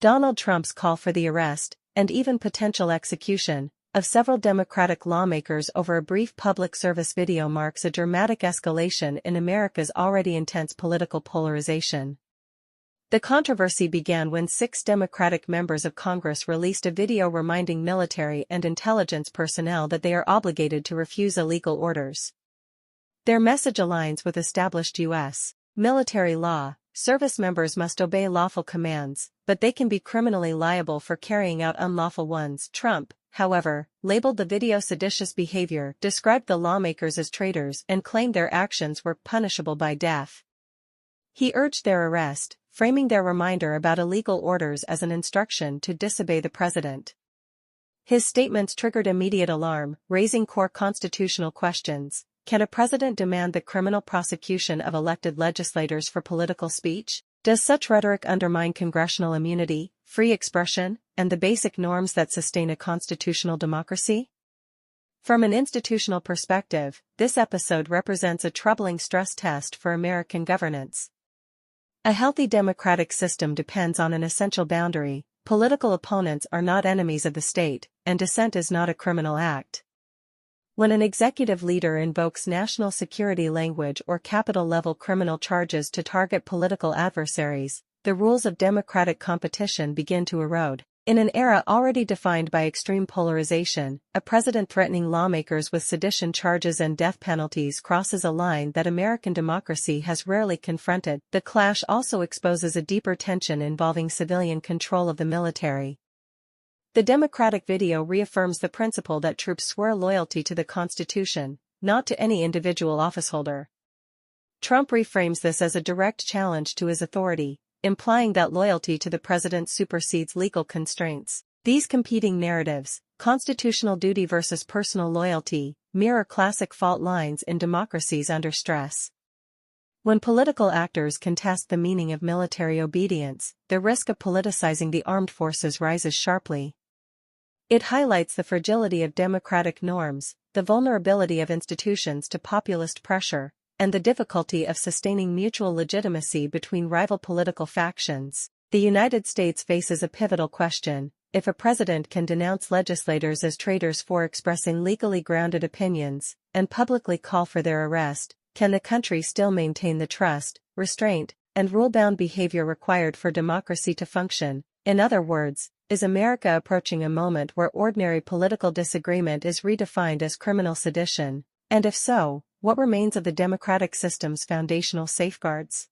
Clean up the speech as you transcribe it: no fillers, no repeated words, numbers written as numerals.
Donald Trump's call for the arrest, and even potential execution, of several Democratic lawmakers over a brief public service video marks a dramatic escalation in America's already intense political polarization. The controversy began when 6 Democratic members of Congress released a video reminding military and intelligence personnel that they are obligated to refuse illegal orders. Their message aligns with established U.S. military law. Service members must obey lawful commands, but they can be criminally liable for carrying out unlawful ones. Trump, however, labeled the video seditious behavior, described the lawmakers as traitors, and claimed their actions were punishable by death. He urged their arrest, framing their reminder about illegal orders as an instruction to disobey the president. His statements triggered immediate alarm, raising core constitutional questions. Can a president demand the criminal prosecution of elected legislators for political speech? Does such rhetoric undermine congressional immunity, free expression, and the basic norms that sustain a constitutional democracy? From an institutional perspective, this episode represents a troubling stress test for American governance. A healthy democratic system depends on an essential boundary: political opponents are not enemies of the state, and dissent is not a criminal act. When an executive leader invokes national security language or capital-level criminal charges to target political adversaries, the rules of democratic competition begin to erode. In an era already defined by extreme polarization, a president threatening lawmakers with sedition charges and death penalties crosses a line that American democracy has rarely confronted. The clash also exposes a deeper tension involving civilian control of the military. The Democratic video reaffirms the principle that troops swear loyalty to the Constitution, not to any individual officeholder. Trump reframes this as a direct challenge to his authority, implying that loyalty to the president supersedes legal constraints. These competing narratives, constitutional duty versus personal loyalty, mirror classic fault lines in democracies under stress. When political actors contest the meaning of military obedience, the risk of politicizing the armed forces rises sharply. It highlights the fragility of democratic norms, the vulnerability of institutions to populist pressure, and the difficulty of sustaining mutual legitimacy between rival political factions. The United States faces a pivotal question: if a president can denounce legislators as traitors for expressing legally grounded opinions, and publicly call for their arrest, can the country still maintain the trust, restraint, and rule-bound behavior required for democracy to function? In other words, is America approaching a moment where ordinary political disagreement is redefined as criminal sedition? And if so, what remains of the democratic system's foundational safeguards?